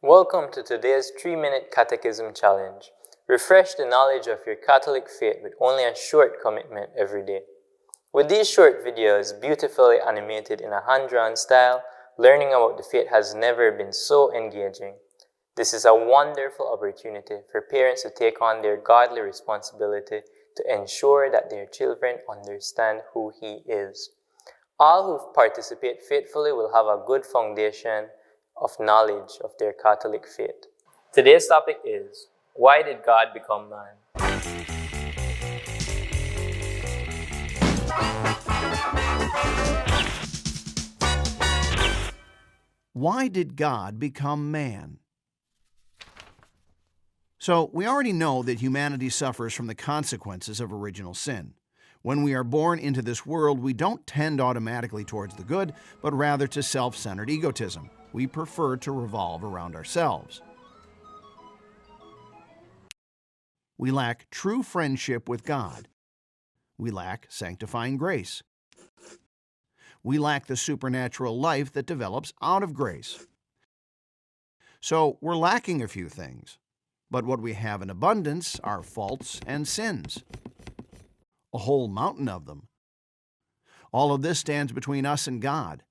Welcome to today's 3-Minute Catechism Challenge. Refresh the knowledge of your Catholic faith with only a short commitment every day. With these short videos, beautifully animated in a hand-drawn style, learning about the faith has never been so engaging. This is a wonderful opportunity for parents to take on their godly responsibility to ensure that their children understand who He is. All who participate faithfully will have a good foundation of knowledge of their Catholic faith. Today's topic is, why did God become man? Why did God become man? So, we already know that humanity suffers from the consequences of original sin. When we are born into this world, we don't tend automatically towards the good, but rather to self-centered egotism. We prefer to revolve around ourselves. We lack true friendship with God. We lack sanctifying grace. We lack the supernatural life that develops out of grace. So, we're lacking a few things. But what we have in abundance are faults and sins. A whole mountain of them. All of this stands between us and God.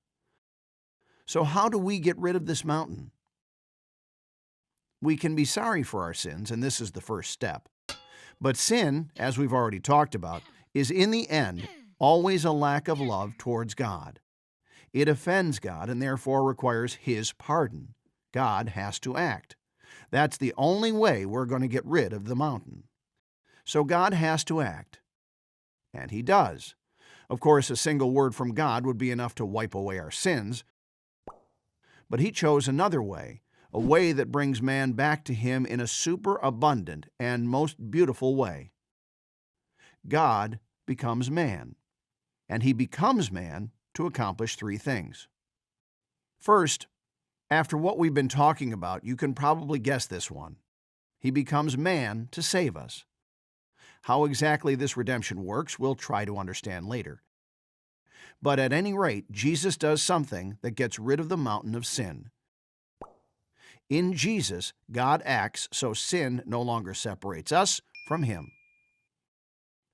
So how do we get rid of this mountain? We can be sorry for our sins, and this is the first step. But sin, as we've already talked about, is in the end always a lack of love towards God. It offends God and therefore requires His pardon. God has to act. That's the only way we're going to get rid of the mountain. So God has to act. And He does. Of course, a single word from God would be enough to wipe away our sins. But He chose another way, a way that brings man back to Him in a superabundant and most beautiful way. God becomes man. And He becomes man to accomplish three things. First, after what we've been talking about, you can probably guess this one. He becomes man to save us. How exactly this redemption works, we'll try to understand later. But at any rate, Jesus does something that gets rid of the mountain of sin. In Jesus, God acts so sin no longer separates us from Him.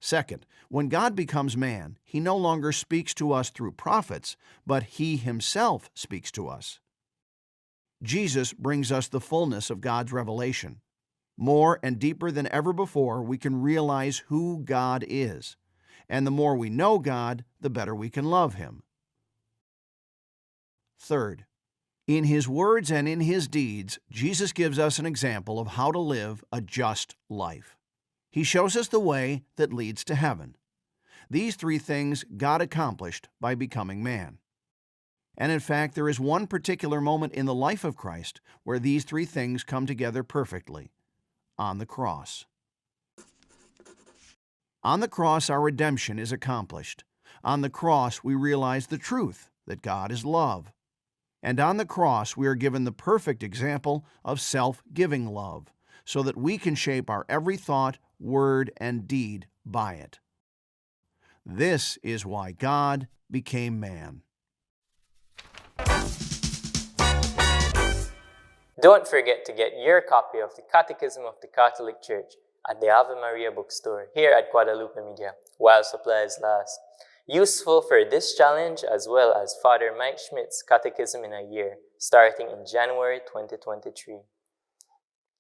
Second, when God becomes man, He no longer speaks to us through prophets, but He Himself speaks to us. Jesus brings us the fullness of God's revelation. More and deeper than ever before, we can realize who God is. And the more we know God, the better we can love Him. Third, in His words and in His deeds, Jesus gives us an example of how to live a just life. He shows us the way that leads to heaven. These three things God accomplished by becoming man. And in fact, there is one particular moment in the life of Christ where these three things come together perfectly. On the cross. On the cross, our redemption is accomplished. On the cross, we realize the truth that God is love. And on the cross, we are given the perfect example of self-giving love, so that we can shape our every thought, word, and deed by it. This is why God became man. Don't forget to get your copy of the Catechism of the Catholic Church at the Ave Maria bookstore here at Guadalupe Media, while supplies last. Useful for this challenge as well as Father Mike Schmidt's Catechism in a Year, starting in January 2023.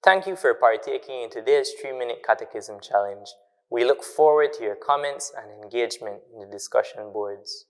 Thank you for partaking in today's 3-Minute Catechism Challenge. We look forward to your comments and engagement in the discussion boards.